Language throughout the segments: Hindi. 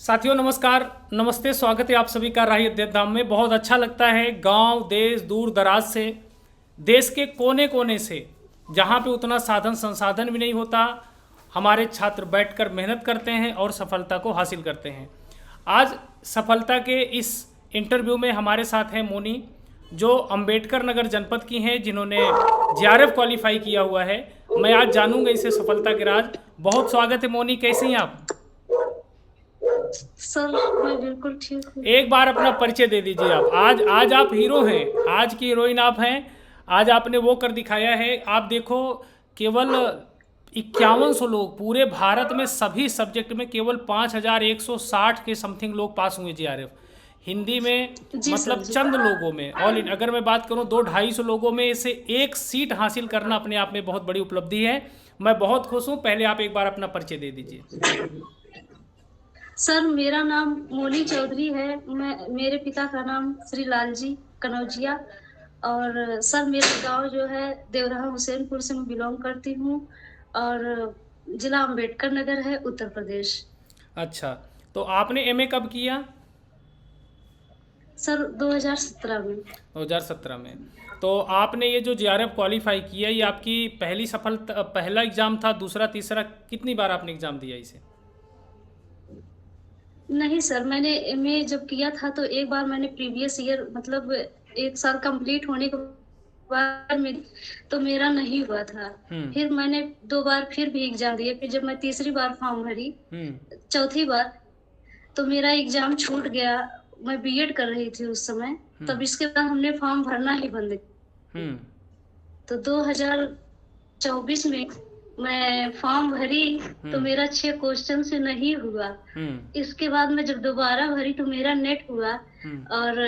साथियों नमस्कार, नमस्ते, स्वागत है आप सभी का राही अध्यात्म में। बहुत अच्छा लगता है गांव, देश, दूर दराज से, देश के कोने कोने से, जहां पे उतना साधन संसाधन भी नहीं होता, हमारे छात्र बैठकर मेहनत करते हैं और सफलता को हासिल करते हैं। आज सफलता के इस इंटरव्यू में हमारे साथ हैं मोनी, जो अंबेडकर नगर जनपद की हैं, जिन्होंने जेआरएफ क्वालिफाई किया हुआ है। मैं आज जानूंगा इसे सफलता के राज। बहुत स्वागत है मोनी, कैसी हैं आप? सर मैं बिल्कुल ठीक हूँ। एक बार अपना परिचय दे दीजिए आप। आज आज आप हीरो हैं, आज की हीरोइन आप हैं। आज आपने वो कर दिखाया है। आप देखो, केवल 5100 लोग पूरे भारत में सभी सब्जेक्ट में केवल 5160 के समथिंग लोग पास हुए जेआरएफ। हिंदी में जी सर मतलब जी। चंद लोगों में, ऑल इन अगर मैं बात करूं 2-250 लोगों में से एक सीट हासिल करना अपने आप में बहुत बड़ी उपलब्धि है। मैं बहुत खुश हूं। पहले आप एक बार अपना परिचय दे दीजिए। सर मेरा नाम मोनी चौधरी है। मेरे पिता का नाम श्री लाल जी कनौजिया। और सर मेरा गांव जो है देवराहा हुसैनपुर से मैं बिलोंग करती हूँ। और जिला अम्बेडकर नगर है, उत्तर प्रदेश। अच्छा, तो आपने एमए कब किया? सर 2017 में। 2017 में। तो आपने ये जो जेआरएफ क्वालिफाई किया, ये आपकी पहली सफलता, पहला एग्ज़ाम था, दूसरा तीसरा, कितनी बार आपने एग्ज़ाम दिया इसे? नहीं सर, मैंने एमए जब किया था तो एक बार मैंने प्रीवियस ईयर मतलब एक साल कंप्लीट होने के बाद में तो मेरा नहीं हुआ था। हम्म। फिर मैंने 2 बार फिर भी एग्जाम दिए। फिर जब मैं तीसरी बार फॉर्म भरी, हम्म। चौथी बार, तो मेरा एग्जाम छूट गया। मैं बीएड कर रही थी उस समय। हम्म। तब इसके बाद हमने फॉर्म भरना ही बंद किया। हम्म। तो 2024 में मैं फॉर्म भरी तो हम्म। मेरा 6 क्वेश्चन से नहीं हुआ। हम्म। इसके बाद मैं जब दोबारा भरी तो मेरा नेट हुआ। हम्म। और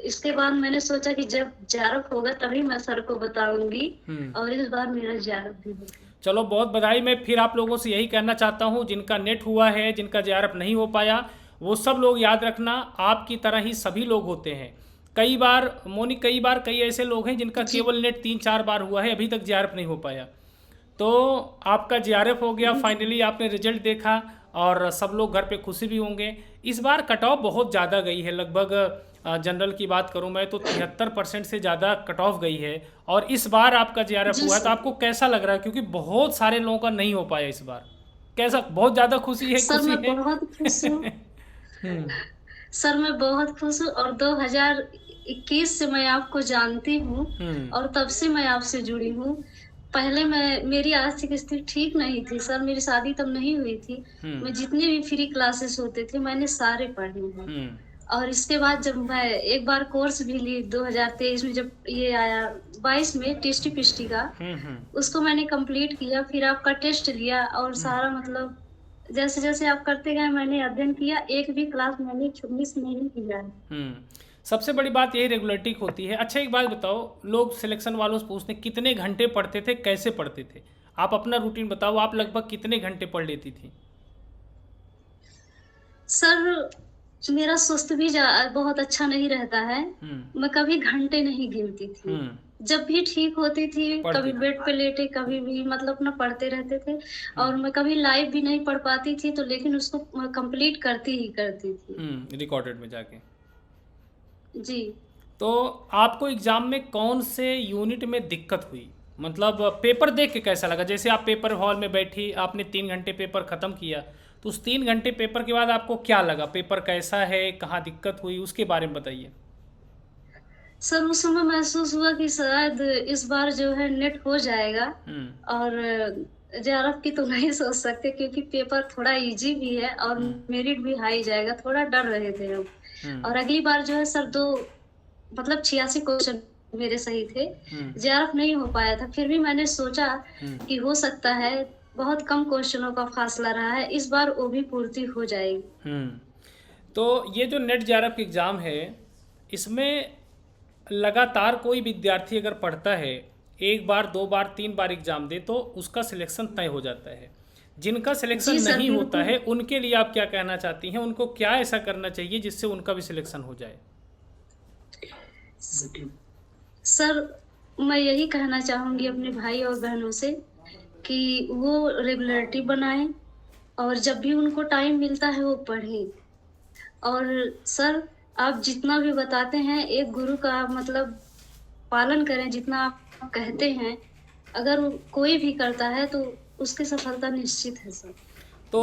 इसके बाद मैंने सोचा कि जब जारफ होगा तभी मैं सर को बताऊंगी। हम्म। और इस बार मेरा जारफ भी हो गया। चलो, बहुत बधाई। मैं फिर आप लोगों से यही कहना चाहता हूँ, जिनका नेट हुआ है, जिनका जेआरएफ नहीं हो पाया, वो सब लोग याद रखना, आपकी तरह ही सभी लोग होते हैं। कई बार मोनी, कई बार कई ऐसे लोग हैं जिनका जी केवल नेट 3-4 बार हुआ है, अभी तक जेआरएफ नहीं हो पाया। तो आपका जेआरएफ हो गया, फाइनली आपने रिजल्ट देखा और सब लोग घर पे खुशी भी होंगे। इस बार कट ऑफ बहुत ज़्यादा गई है, लगभग जनरल की बात करूं मैं तो 73% से ज़्यादा कट ऑफ गई है। और इस बार आपका जेआरएफ जी हुआ है, तो सर। आपको कैसा लग रहा है? क्योंकि बहुत सारे लोगों का नहीं हो पाया इस बार। कैसा, बहुत ज़्यादा खुशी है, सर खुशी मैं है? बहुत खुश हूँ। हम्म। सर मैं बहुत खुश हूँ और 2021 से मैं आपको जानती हूँ। हम्म। और तब से मैं आपसे जुड़ी हूँ। पहले मेरी आर्थिक स्थिति ठीक नहीं थी सर, मेरी शादी तब नहीं हुई थी। हम्म। मैं जितने भी फ्री क्लासेस होते थे मैंने सारे पढ़े हैं। हम्म। और इसके बाद जब मैं एक बार कोर्स भी ली 2023 में, जब ये आया 22 में टेस्टी पिस्टी का, हम्म। हम्म। उसको मैंने कंप्लीट किया। फिर आपका टेस्ट लिया और सारा मतलब जैसे जैसे आप करते गए मैंने अध्ययन किया। एक भी क्लास मैंने मिस नहीं किया है। सबसे बड़ी बात यही रेगुलरिटी होती है। अच्छा, एक बात बताओ, लोग सिलेक्शन वालों से पूछते हैं कितने घंटे पढ़ते थे, कैसे पढ़ते थे? आप अपना रूटीन बताओ, आप लगभग कितने घंटे पढ़ लेती थी? सर मेरा स्वास्थ्य भी बहुत अच्छा नहीं रहता है। हम्म। मैं कभी घंटे नहीं गिनती थी। हम्म। जब भी ठीक होती थी, कभी पढ़ती थी। बेड पे लेटे, कभी भी मतलब अपना पढ़ते रहते थे। हम्म। और मैं कभी लाइव भी नहीं पढ़ पाती थी तो लेकिन उसको कंप्लीट करती ही करती थी। रिकॉर्डेड में जाके। जी तो आपको एग्ज़ाम में कौन से यूनिट में दिक्कत हुई? मतलब पेपर देख के कैसा लगा? जैसे आप पेपर हॉल में बैठी, आपने 3 घंटे पेपर ख़त्म किया, तो उस 3 घंटे पेपर के बाद आपको क्या लगा? पेपर कैसा है, कहाँ दिक्कत हुई, उसके बारे में बताइए। सर, उस समय महसूस हुआ कि शायद इस बार जो है नेट हो जाएगा। हम्म। और जेआरएफ की तो नहीं सोच सकते क्योंकि पेपर थोड़ा इजी भी है और हम्म। मेरिट भी हाई जाएगा, थोड़ा डर रहे थे हम। हम्म। और अगली बार जो है सर दो मतलब 86 क्वेश्चन मेरे सही थे। हम्म। जेआरएफ नहीं हो पाया था, फिर भी मैंने सोचा हम्म। कि हो सकता है। बहुत कम क्वेश्चनों का फासला रहा है, इस बार वो भी पूर्ति हो जाएगी। हम्म। तो ये जो नेट जेआरएफ एग्ज़ाम है, इसमें लगातार कोई विद्यार्थी अगर पढ़ता है, एक बार, 2 बार, 3 बार एग्ज़ाम दे, तो उसका सिलेक्शन तय हो जाता है। जिनका सिलेक्शन जी सर नहीं होता बिल्कुल। है, उनके लिए आप क्या कहना चाहती हैं? उनको क्या ऐसा करना चाहिए जिससे उनका भी सिलेक्शन हो जाए? सर मैं यही कहना चाहूंगी अपने भाई और बहनों से कि वो रेगुलरिटी बनाएं और जब भी उनको टाइम मिलता है वो पढ़ें। और सर, आप जितना भी बताते हैं एक गुरु का मतलब पालन करें, जितना आप कहते हैं, अगर कोई भी करता है तो उसकी सफलता निश्चित है सर। तो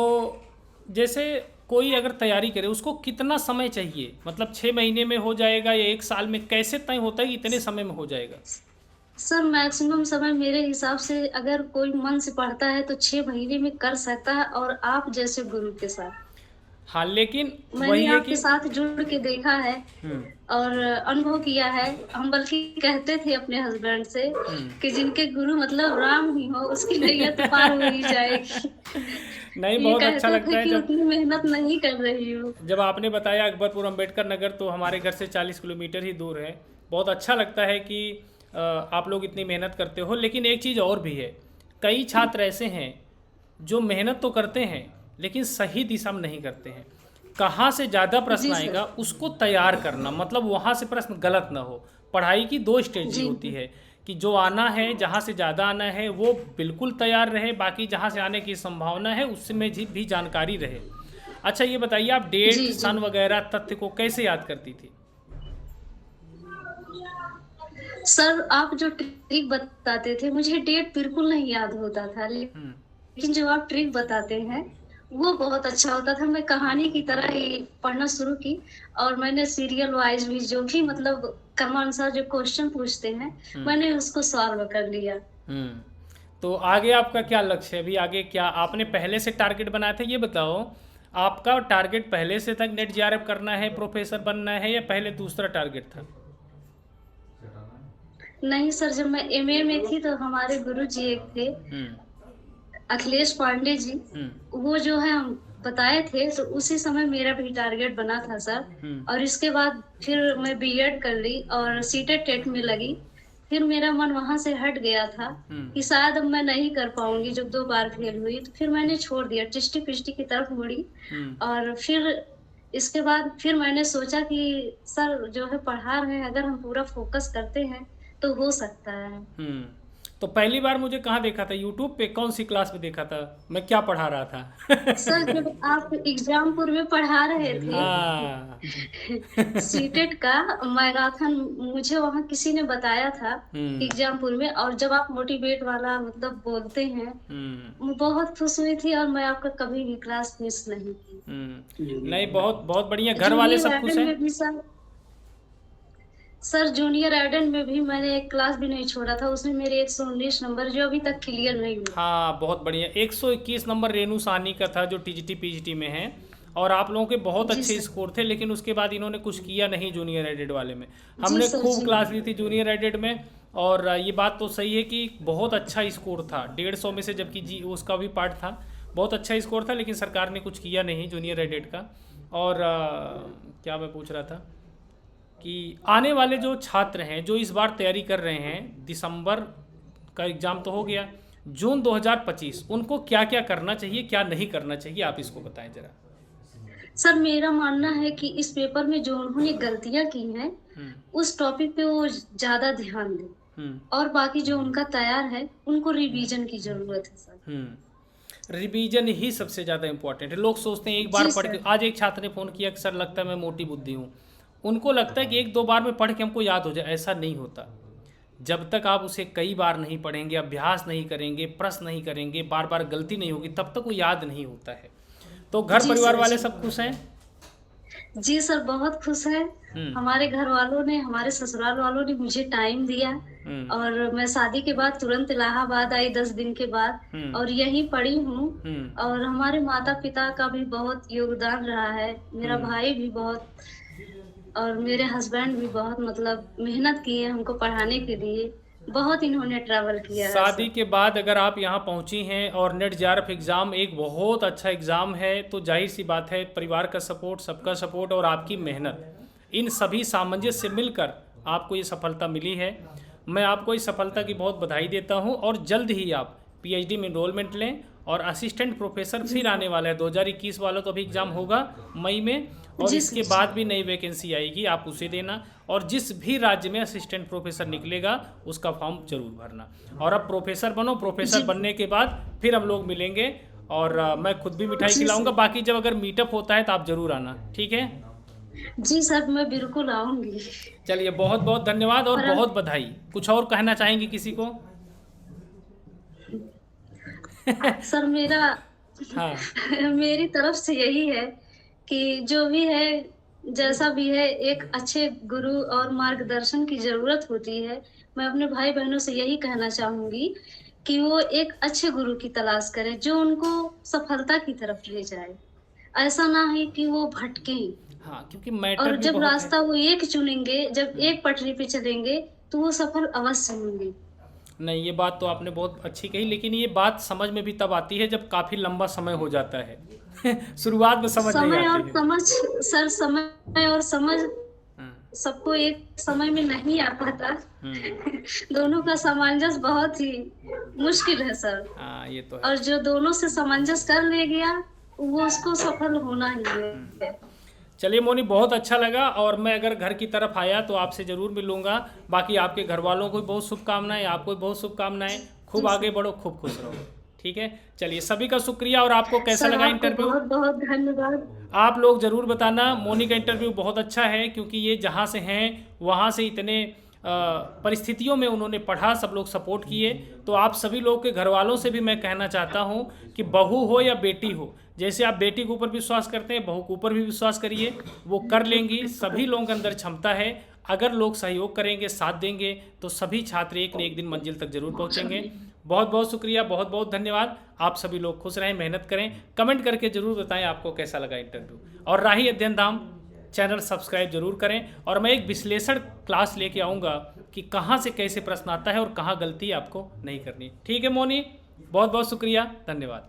जैसे कोई अगर तैयारी करे उसको कितना समय चाहिए, मतलब 6 महीने में हो जाएगा या 1 साल में, कैसे तय होता है कि इतने समय में हो जाएगा? सर मैक्सिमम समय मेरे हिसाब से अगर कोई मन से पढ़ता है तो 6 महीने में कर सकता है, और आप जैसे गुरु के साथ। हाँ, लेकिन मैंने वही है आपके कि साथ जुड़ के देखा है हम्म और अनुभव किया है। हम बल्कि कहते थे अपने हस्बैंड से कि जिनके गुरु मतलब राम ही हो, उसकी नैया तो पार हो ही जाएगी। नहीं, ये बहुत अच्छा कहते लगता थे है कि जब उतनी मेहनत नहीं कर रही हूँ। जब आपने बताया अकबरपुर अंबेडकर नगर, तो हमारे घर से 40 किलोमीटर ही दूर है। बहुत अच्छा लगता है कि आप लोग इतनी मेहनत करते हो। लेकिन एक चीज़ और भी है, कई छात्र ऐसे हैं जो मेहनत तो करते हैं लेकिन सही दिशा में नहीं करते हैं। कहाँ से ज़्यादा प्रश्न जी सर। आएगा उसको तैयार करना, मतलब वहाँ से प्रश्न गलत ना हो। पढ़ाई की दो स्ट्रेटजी जी होती है कि जो आना है, जहाँ से ज़्यादा आना है वो बिल्कुल तैयार रहे, बाकी जहाँ से आने की संभावना है उसमें भी जानकारी रहे। अच्छा, ये बताइए आप डेट जी जी। सन वगैरह तथ्य को कैसे याद करती थी? सर आप जो ट्रिक बताते थे मुझे डेट बिल्कुल नहीं याद होता था, हम्म लेकिन जो आप ट्रिक बताते हैं वो बहुत अच्छा होता था। मैं कहानी की तरह ही पढ़ना शुरू की, और मैंने सीरियल वाइज भी जो भी मतलब क्रमानुसार जो क्वेश्चन पूछते हैं हम्म मैंने उसको सॉल्व कर लिया। हम्म तो आगे आपका क्या लक्ष्य है? अभी आगे क्या आपने पहले से टारगेट बनाया था, ये बताओ। आपका टारगेट पहले से तक नेट जेआरएफ करना है, प्रोफेसर बनना है, या पहले दूसरा टारगेट था? नहीं सर, जब मैं एमए में थी तो हमारे गुरु जी एक थे, हम्म अखिलेश पांडे जी, हम्म वो जो है हम बताए थे, तो उसी समय मेरा भी टारगेट बना था सर। हम्म और इसके बाद फिर मैं बीएड कर ली और सीटेट टेट में लगी। फिर मेरा मन वहां से हट गया था हम्म कि शायद अब मैं नहीं कर पाऊंगी, जब 2 बार फेल हुई तो फिर मैंने छोड़ दिया, टिष्टी पिष्टी की तरफ मुड़ी। हम्म और फिर इसके बाद फिर मैंने सोचा कि सर जो है पढ़ा रहे हैं, अगर हम पूरा फोकस करते हैं तो हो सकता है। हम्म तो पहली बार मुझे कहाँ देखा था? यूट्यूब पे? कौन सी क्लास में देखा था? मैं क्या पढ़ा रहा सर था? जब आप एग्जामपुर में पढ़ा रहे थे हाँ। सीटेट का मैराथन, मुझे वहां किसी ने बताया था हम्म एग्जामपुर में, और जब आप मोटिवेट वाला मतलब बोलते हैं, हम्म मैं बहुत खुश हुई थी, और मैं आपका कभी भी क्लास मिस नहीं की। नहीं, बहुत बहुत बढ़िया। घर वाले जूनियर सब खुश आइडल हैं? में भी सर जूनियर आइडल में भी मैंने एक क्लास भी नहीं छोड़ा था, उसमें मेरे 119 नंबर जो अभी तक क्लियर नहीं हुए। हाँ, बहुत बढ़िया। 121 नंबर रेनू साहनी का था जो टीजीटी पीजीटी में है। और आप लोगों के बहुत जी अच्छे सर। स्कोर थे, लेकिन उसके बाद इन्होंने कुछ किया नहीं जूनियर एडेड वाले में। जी हमने सर। खूब जी क्लास ली थी जूनियर एडेड में। और ये बात तो सही है कि बहुत अच्छा स्कोर था, 150 में से, जबकि जी उसका भी पार्ट था। बहुत अच्छा स्कोर था, लेकिन सरकार ने कुछ किया नहीं जूनियर एडेड का। और क्या मैं पूछ रहा था कि आने वाले जो छात्र हैं जो इस बार तैयारी कर रहे हैं, दिसंबर का एग्ज़ाम तो हो गया, जून 2025, उनको क्या क्या करना चाहिए, क्या नहीं करना चाहिए, आप इसको बताएं ज़रा। सर मेरा मानना है कि इस पेपर में जो उन्होंने गलतियां की हैं हम्म उस टॉपिक पे वो ज्यादा ध्यान दें, हम्म और बाकी जो उनका तैयार है उनको रिवीजन की जरूरत है सर। रिवीजन ही सबसे ज़्यादा इंपॉर्टेंट है। लोग सोचते हैं एक बार जी पढ़ के, सर। आज एक छात्र ने फ़ोन किया कि सर लगता है मैं मोटी बुद्धि हूँ। उनको लगता है कि एक दो बार में पढ़ के हमको याद हो जाए, ऐसा नहीं होता। जब तक आप उसे कई बार नहीं पढ़ेंगे, अभ्यास नहीं करेंगे, प्रश्न नहीं करेंगे, बार बार गलती नहीं होगी, तब तक वो याद नहीं होता है। तो घर जी परिवार सर। वाले जी सब खुश हैं? जी सर, बहुत खुश है। हम्म हमारे घर वालों ने, हमारे ससुराल वालों ने मुझे टाइम दिया, हम्म और मैं शादी के बाद तुरंत इलाहाबाद आई 10 दिन के बाद, हम्म और यहीं पढ़ी हूँ। हम्म और हमारे माता पिता का भी बहुत योगदान रहा है, मेरा हम्म भाई भी बहुत, और मेरे हस्बैंड भी बहुत मतलब मेहनत किए हमको पढ़ाने के लिए। बहुत इन्होंने ट्रैवल किया है शादी सर। के बाद अगर आप यहाँ पहुँची हैं और नेट जेआरएफ एग्ज़ाम एक बहुत अच्छा एग्ज़ाम है, तो जाहिर सी बात है परिवार का सपोर्ट, सबका सपोर्ट और आपकी मेहनत, इन सभी सामंजस्य से मिलकर आपको ये सफलता मिली है। मैं आपको इस सफलता की बहुत बधाई देता हूँ, और जल्द ही आप पीएचडी में इनरोलमेंट लें। और असिस्टेंट प्रोफेसर जी फिर आने सर। वाला है, 2021 वाला तो अभी एग्ज़ाम होगा मई में, और जी इसके सर। बाद भी नई वैकेंसी आएगी, आप उसे देना। और जिस भी राज्य में असिस्टेंट प्रोफेसर निकलेगा उसका फॉर्म जरूर भरना। और अब प्रोफेसर बनो, प्रोफेसर जी बनने के बाद फिर हम लोग मिलेंगे और मैं खुद भी मिठाई जी खिलाऊंगा। सर। बाकी जब अगर मीटअप होता है तो आप ज़रूर आना, ठीक है। जी सर, मैं बिल्कुल आऊंगी। चलिए, बहुत बहुत धन्यवाद और पर बहुत बधाई। कुछ और कहना चाहेंगे किसी को? सर मेरा हाँ। मेरी तरफ से यही है कि जो भी है, जैसा भी है, एक अच्छे गुरु और मार्गदर्शन की जरूरत होती है। मैं अपने भाई बहनों से यही कहना चाहूंगी कि वो एक अच्छे गुरु की तलाश करें जो उनको सफलता की तरफ ले जाए। ऐसा ना है कि वो भटके। हाँ, क्योंकि मैटर और भी जब बहुत है। रास्ता वो एक चुनेंगे, जब हम्म। एक पटरी पे चलेंगे, तो वो सफल अवश्य होंगे। नहीं, ये बात तो आपने बहुत अच्छी कही, लेकिन ये बात समझ में भी तब आती है जब काफ़ी लंबा समय हो जाता है। शुरुआत में समझ नहीं समय आती और है। समझ, सर समय और समझ हम्म। सबको एक समय में नहीं आ पाता। हम्म। दोनों का सामंजस्य बहुत ही मुश्किल है सर। हाँ, ये तो है। और जो दोनों से सामंजस्य कर ले गया, वो उसको सफल होना ही है। चलिए मोनी, बहुत अच्छा लगा, और मैं अगर घर की तरफ आया तो आपसे ज़रूर मिलूंगा। बाकी आपके घर वालों को भी बहुत शुभकामनाएं, आपको भी बहुत शुभकामनाएं। खूब जी आगे सर। बढ़ो, खूब खुश रहो। ठीक है, चलिए, सभी का शुक्रिया। और आपको कैसा सर लगा आपको इंटरव्यू? बहुत बहुत धन्यवाद। आप लोग ज़रूर बताना। मोनी का इंटरव्यू बहुत अच्छा है, क्योंकि ये जहाँ से हैं वहाँ से इतने परिस्थितियों में उन्होंने पढ़ा, सब लोग सपोर्ट किए। तो आप सभी लोग के घर वालों से भी मैं कहना चाहता हूँ कि बहू हो या बेटी हो, जैसे आप बेटी के ऊपर विश्वास करते हैं, बहू के ऊपर भी विश्वास करिए, वो कर लेंगी। सभी लोगों के अंदर क्षमता है। अगर लोग सहयोग करेंगे, साथ देंगे, तो सभी छात्र एक न एक दिन मंजिल तक जरूर पहुँचेंगे। बहुत बहुत शुक्रिया, बहुत बहुत धन्यवाद। आप सभी लोग खुश रहें, मेहनत करें। कमेंट करके ज़रूर बताएं आपको कैसा लगा इंटरव्यू। और राही अध्ययन धाम चैनल सब्सक्राइब जरूर करें। और मैं एक विश्लेषण क्लास लेके आऊँगा कि कहाँ से कैसे प्रश्न आता है और कहाँ गलती आपको नहीं करनी। ठीक है मोनी, बहुत बहुत शुक्रिया, धन्यवाद।